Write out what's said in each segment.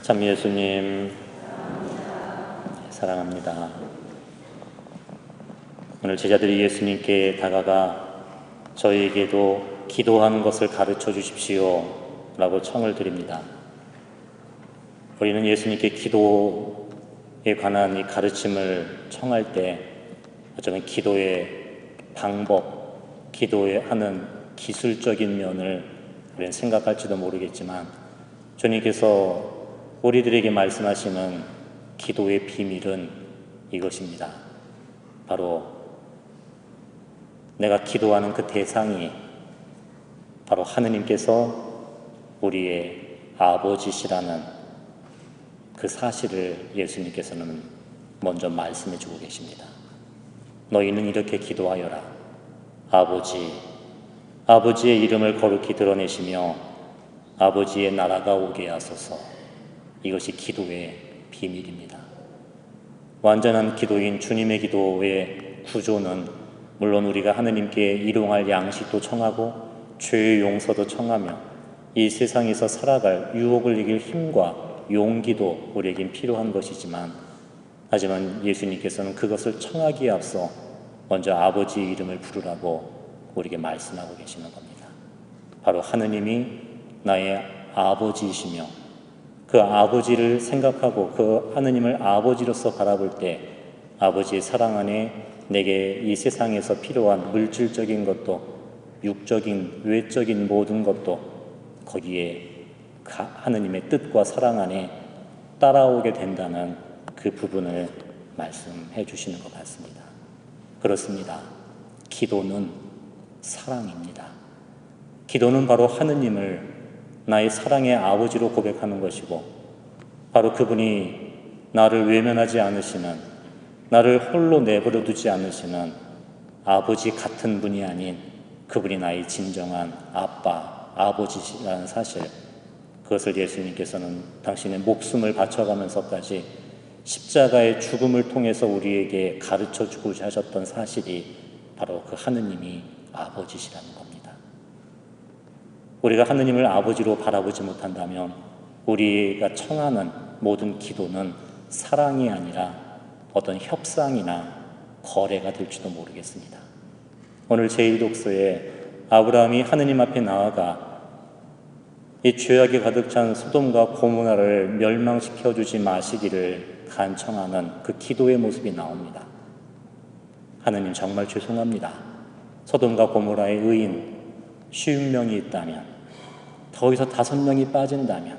참 예수님 사랑합니다. 오늘 제자들이 예수님께 다가가 저희에게도 기도하는 것을 가르쳐 주십시오 라고 청을 드립니다. 우리는 예수님께 기도에 관한 이 가르침을 청할 때 어쩌면 기도의 방법, 기도에 하는 기술적인 면을 우리는 생각할지도 모르겠지만 주님께서 우리들에게 말씀하시는 기도의 비밀은 이것입니다. 바로 내가 기도하는 그 대상이 바로 하느님께서 우리의 아버지시라는 그 사실을 예수님께서는 먼저 말씀해 주고 계십니다. 너희는 이렇게 기도하여라. 아버지의 이름을 거룩히 드러내시며 아버지의 나라가 오게 하소서. 이것이 기도의 비밀입니다. 완전한 기도인 주님의 기도의 구조는 물론 우리가 하느님께 일용할 양식도 청하고 죄의 용서도 청하며 이 세상에서 살아갈 유혹을 이길 힘과 용기도 우리에겐 필요한 것이지만 하지만 예수님께서는 그것을 청하기에 앞서 먼저 아버지의 이름을 부르라고 우리에게 말씀하고 계시는 겁니다. 바로 하느님이 나의 아버지이시며 그 아버지를 생각하고 그 하느님을 아버지로서 바라볼 때 아버지의 사랑 안에 내게 이 세상에서 필요한 물질적인 것도 육적인 외적인 모든 것도 거기에 하느님의 뜻과 사랑 안에 따라오게 된다는 그 부분을 말씀해 주시는 것 같습니다. 그렇습니다. 기도는 사랑입니다. 기도는 바로 하느님을 나의 사랑의 아버지로 고백하는 것이고 바로 그분이 나를 외면하지 않으시는, 나를 홀로 내버려 두지 않으시는 아버지 같은 분이 아닌 그분이 나의 진정한 아버지라는 사실, 그것을 예수님께서는 당신의 목숨을 바쳐가면서까지 십자가의 죽음을 통해서 우리에게 가르쳐주고자 하셨던 사실이 바로 그 하느님이 아버지시라는 겁니다. 우리가 하느님을 아버지로 바라보지 못한다면 우리가 청하는 모든 기도는 사랑이 아니라 어떤 협상이나 거래가 될지도 모르겠습니다. 오늘 제1독서에 아브라함이 하느님 앞에 나아가 이 죄악이 가득 찬 소돔과 고모라를 멸망시켜 주지 마시기를 간청하는 그 기도의 모습이 나옵니다. 하느님 정말 죄송합니다. 소돔과 고모라의 의인 50명이 있다면, 거기서 5명이 빠진다면,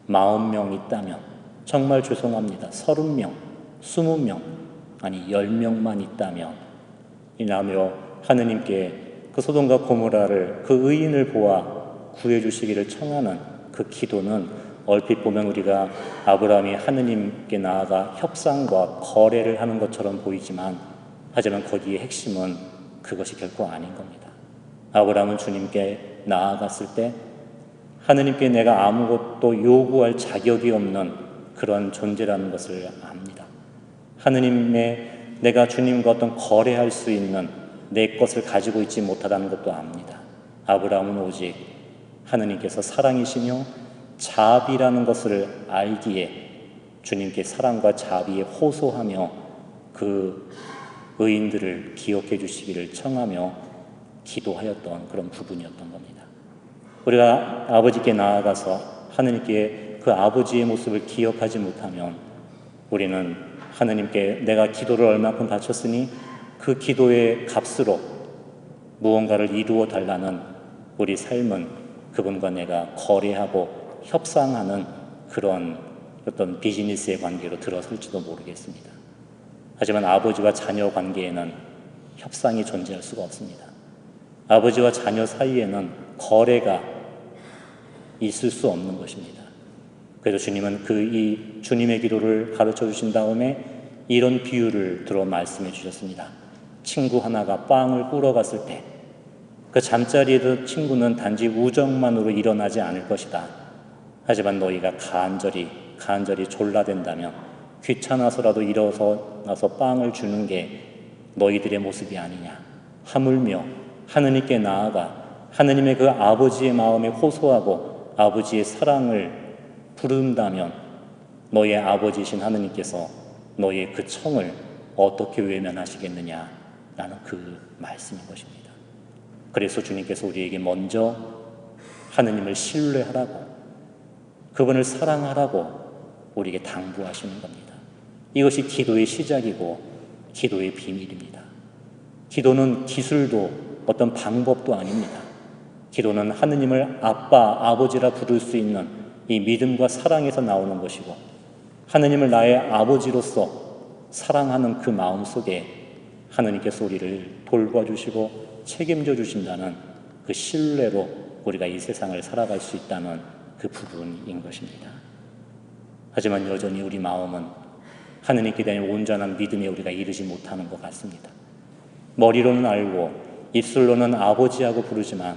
40명 있다면 정말 죄송합니다. 30명, 20명, 아니 10명만 있다면 이라며 하느님께 그 소돔과 고모라를, 그 의인을 보아 구해주시기를 청하는 그 기도는 얼핏 보면 우리가 아브라함이 하느님께 나아가 협상과 거래를 하는 것처럼 보이지만 하지만 거기에 핵심은 그것이 결코 아닌 겁니다. 아브라함은 주님께 나아갔을 때 하느님께 내가 아무것도 요구할 자격이 없는 그런 존재라는 것을 압니다. 하느님의 내가 주님과 어떤 거래할 수 있는 내 것을 가지고 있지 못하다는 것도 압니다. 아브라함은 오직 하느님께서 사랑이시며 자비라는 것을 알기에 주님께 사랑과 자비에 호소하며 그 의인들을 기억해 주시기를 청하며 기도하였던 그런 부분이었던 겁니다. 우리가 아버지께 나아가서 하느님께 그 아버지의 모습을 기억하지 못하면 우리는 하느님께 내가 기도를 얼마큼 바쳤으니 그 기도의 값으로 무언가를 이루어 달라는 우리 삶은 그분과 내가 거래하고 협상하는 그런 어떤 비즈니스의 관계로 들어설지도 모르겠습니다. 하지만 아버지와 자녀 관계에는 협상이 존재할 수가 없습니다. 아버지와 자녀 사이에는 거래가 있을 수 없는 것입니다. 그래서 주님은 이 주님의 기도를 가르쳐 주신 다음에 이런 비유를 들어 말씀해 주셨습니다. 친구 하나가 빵을 꾸러 갔을 때 그 잠자리에 친구는 단지 우정만으로 일어나지 않을 것이다. 하지만 너희가 간절히 졸라댄다면 귀찮아서라도 일어나서 빵을 주는 게 너희들의 모습이 아니냐. 하물며 하느님께 나아가 하느님의 그 아버지의 마음에 호소하고 아버지의 사랑을 부른다면 너의 아버지이신 하느님께서 너의 그 청을 어떻게 외면하시겠느냐라는 그 말씀인 것입니다. 그래서 주님께서 우리에게 먼저 하느님을 신뢰하라고, 그분을 사랑하라고 우리에게 당부하시는 겁니다. 이것이 기도의 시작이고 기도의 비밀입니다. 기도는 기술도 어떤 방법도 아닙니다. 기도는 하느님을 아빠, 아버지라 부를 수 있는 이 믿음과 사랑에서 나오는 것이고, 하느님을 나의 아버지로서 사랑하는 그 마음 속에 하느님께서 우리를 돌봐주시고 책임져 주신다는 그 신뢰로 우리가 이 세상을 살아갈 수 있다는 그 부분인 것입니다. 하지만 여전히 우리 마음은 하느님께 대한 온전한 믿음에 우리가 이르지 못하는 것 같습니다. 머리로는 알고 입술로는 아버지하고 부르지만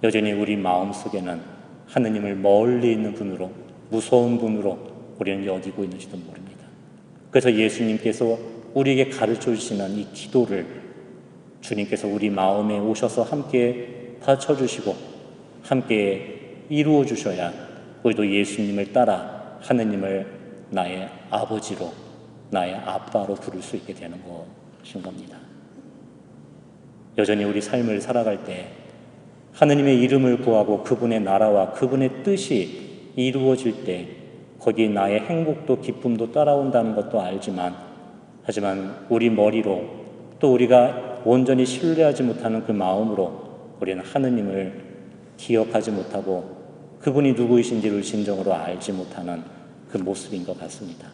여전히 우리 마음 속에는 하느님을 멀리 있는 분으로, 무서운 분으로 우리는 여기고 있는지도 모릅니다. 그래서 예수님께서 우리에게 가르쳐 주시는 이 기도를 주님께서 우리 마음에 오셔서 함께 받쳐주시고 함께 이루어 주셔야 우리도 예수님을 따라 하느님을 나의 아버지로, 나의 아빠로 부를 수 있게 되는 것인 겁니다. 여전히 우리 삶을 살아갈 때 하느님의 이름을 구하고 그분의 나라와 그분의 뜻이 이루어질 때 거기에 나의 행복도 기쁨도 따라온다는 것도 알지만, 하지만 우리 머리로 또 우리가 온전히 신뢰하지 못하는 그 마음으로 우리는 하느님을 기억하지 못하고 그분이 누구이신지를 진정으로 알지 못하는 그 모습인 것 같습니다.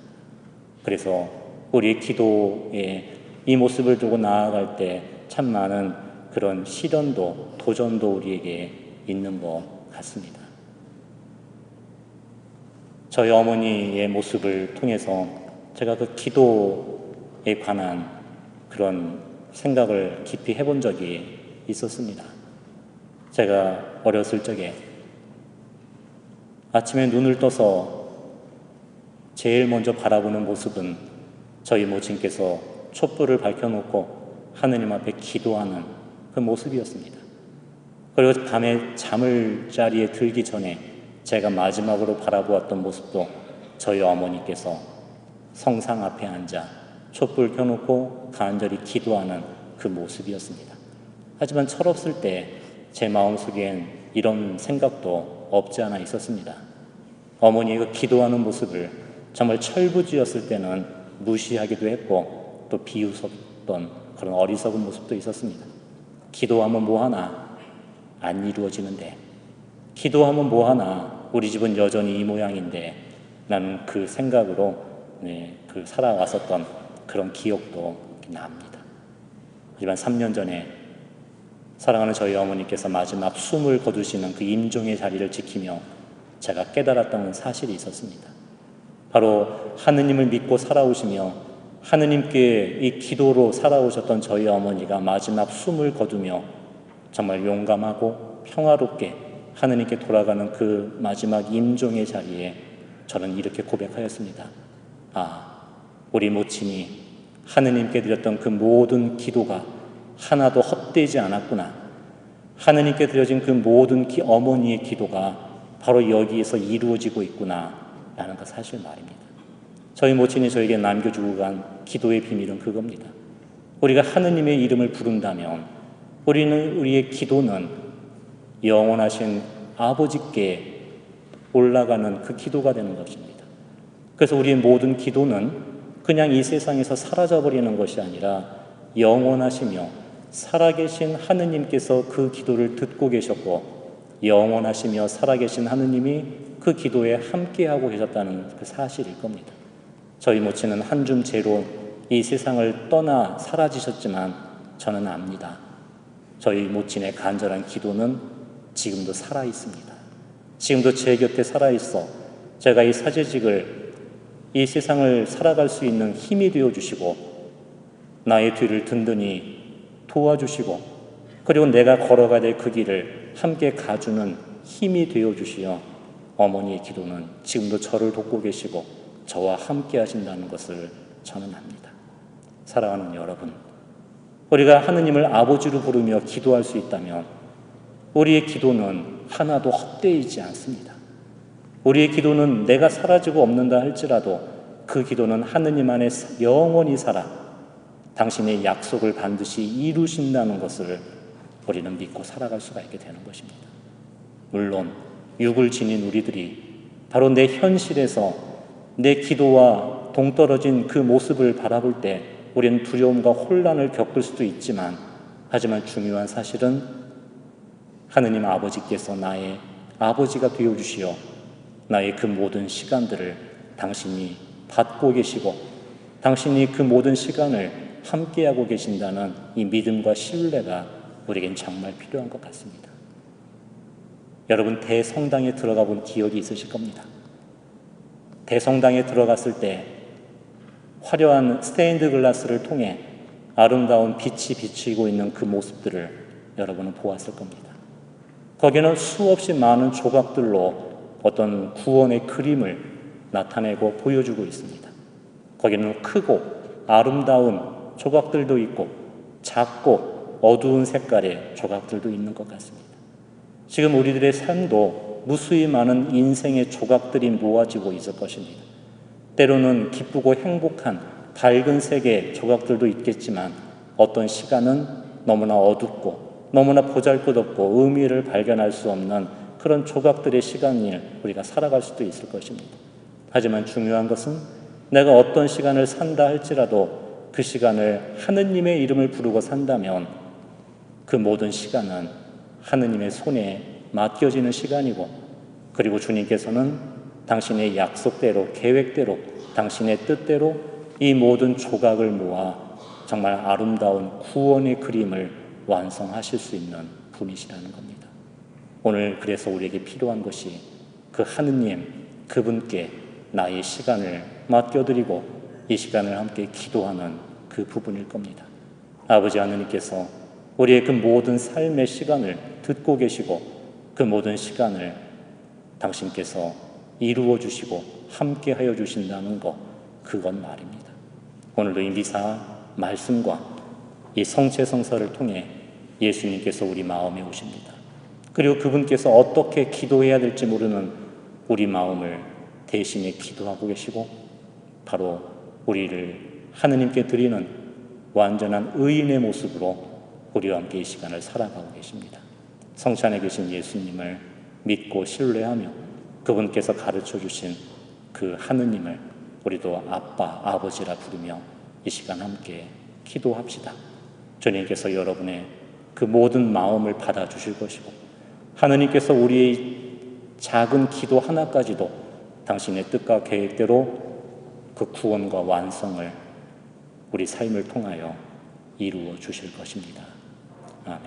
그래서 우리의 기도에 이 모습을 두고 나아갈 때 참 많은 그런 시련도 도전도 우리에게 있는 것 같습니다. 저희 어머니의 모습을 통해서 제가 그 기도에 관한 그런 생각을 깊이 해본 적이 있었습니다. 제가 어렸을 적에 아침에 눈을 떠서 제일 먼저 바라보는 모습은 저희 모친께서 촛불을 밝혀놓고 하느님 앞에 기도하는 그 모습이었습니다. 그리고 밤에 잠을 자리에 들기 전에 제가 마지막으로 바라보았던 모습도 저희 어머니께서 성상 앞에 앉아 촛불 켜놓고 간절히 기도하는 그 모습이었습니다. 하지만 철없을 때 제 마음속엔 이런 생각도 없지 않아 있었습니다. 어머니가 기도하는 모습을 정말 철부지였을 때는 무시하기도 했고 또 비웃었던 그런 어리석은 모습도 있었습니다. 기도하면 뭐하나 안 이루어지는데, 기도하면 뭐하나 우리 집은 여전히 이 모양인데, 나는 그 생각으로 그 살아왔었던 그런 기억도 납니다. 하지만 3년 전에 사랑하는 저희 어머니께서 마지막 숨을 거두시는 그 임종의 자리를 지키며 제가 깨달았던 사실이 있었습니다. 바로 하느님을 믿고 살아오시며 하느님께 이 기도로 살아오셨던 저희 어머니가 마지막 숨을 거두며 정말 용감하고 평화롭게 하느님께 돌아가는 그 마지막 임종의 자리에 저는 이렇게 고백하였습니다. 우리 모친이 하느님께 드렸던 그 모든 기도가 하나도 헛되지 않았구나. 하느님께 드려진 그 모든 어머니의 기도가 바로 여기에서 이루어지고 있구나 라는 그 사실 말입니다. 저희 모친이 저에게 남겨주고 간 기도의 비밀은 그겁니다. 우리가 하느님의 이름을 부른다면 우리의 기도는 영원하신 아버지께 올라가는 그 기도가 되는 것입니다. 그래서 우리의 모든 기도는 그냥 이 세상에서 사라져버리는 것이 아니라 영원하시며 살아계신 하느님께서 그 기도를 듣고 계셨고 영원하시며 살아계신 하느님이 그 기도에 함께하고 계셨다는 그 사실일 겁니다. 저희 모친은 한 줌 재로 이 세상을 떠나 사라지셨지만 저는 압니다. 저희 모친의 간절한 기도는 지금도 살아있습니다. 지금도 제 곁에 살아있어 제가 이 사제직을, 이 세상을 살아갈 수 있는 힘이 되어주시고 나의 뒤를 든든히 도와주시고 그리고 내가 걸어가야 될 그 길을 함께 가주는 힘이 되어주시어 어머니의 기도는 지금도 저를 돕고 계시고 저와 함께 하신다는 것을 저는 압니다. 사랑하는 여러분, 우리가 하느님을 아버지로 부르며 기도할 수 있다면 우리의 기도는 하나도 헛되이지 않습니다. 우리의 기도는 내가 사라지고 없는다 할지라도 그 기도는 하느님 안에 영원히 살아 당신의 약속을 반드시 이루신다는 것을 우리는 믿고 살아갈 수가 있게 되는 것입니다. 물론 육을 지닌 우리들이 바로 내 현실에서 내 기도와 동떨어진 그 모습을 바라볼 때 우리는 두려움과 혼란을 겪을 수도 있지만, 하지만 중요한 사실은 하느님 아버지께서 나의 아버지가 되어주시어 나의 그 모든 시간들을 당신이 받고 계시고 당신이 그 모든 시간을 함께하고 계신다는 이 믿음과 신뢰가 우리에겐 정말 필요한 것 같습니다. 여러분, 대성당에 들어가 본 기억이 있으실 겁니다. 대성당에 들어갔을 때 화려한 스테인드 글라스를 통해 아름다운 빛이 비치고 있는 그 모습들을 여러분은 보았을 겁니다. 거기는 수없이 많은 조각들로 어떤 구원의 그림을 나타내고 보여주고 있습니다. 거기는 크고 아름다운 조각들도 있고 작고 어두운 색깔의 조각들도 있는 것 같습니다. 지금 우리들의 삶도 무수히 많은 인생의 조각들이 모아지고 있을 것입니다. 때로는 기쁘고 행복한 밝은 색의 조각들도 있겠지만 어떤 시간은 너무나 어둡고 너무나 보잘것없고 의미를 발견할 수 없는 그런 조각들의 시간을 우리가 살아갈 수도 있을 것입니다. 하지만 중요한 것은 내가 어떤 시간을 산다 할지라도 그 시간을 하느님의 이름을 부르고 산다면 그 모든 시간은 하느님의 손에 맡겨지는 시간이고, 그리고 주님께서는 당신의 약속대로, 계획대로, 당신의 뜻대로 이 모든 조각을 모아 정말 아름다운 구원의 그림을 완성하실 수 있는 분이시라는 겁니다. 오늘 그래서 우리에게 필요한 것이 그 하느님, 그분께 나의 시간을 맡겨드리고 이 시간을 함께 기도하는 그 부분일 겁니다. 아버지 하느님께서 우리의 그 모든 삶의 시간을 듣고 계시고 그 모든 시간을 당신께서 이루어 주시고 함께 하여 주신다는 것, 그건 말입니다. 오늘도 이 미사 말씀과 이 성체성사를 통해 예수님께서 우리 마음에 오십니다. 그리고 그분께서 어떻게 기도해야 될지 모르는 우리 마음을 대신에 기도하고 계시고 바로 우리를 하느님께 드리는 완전한 의인의 모습으로 우리와 함께 이 시간을 살아가고 계십니다. 성체 안에 계신 예수님을 믿고 신뢰하며 그분께서 가르쳐 주신 그 하느님을 우리도 아빠, 아버지라 부르며 이 시간 함께 기도합시다. 주님께서 여러분의 그 모든 마음을 받아주실 것이고 하느님께서 우리의 작은 기도 하나까지도 당신의 뜻과 계획대로 그 구원과 완성을 우리 삶을 통하여 이루어 주실 것입니다. 아멘.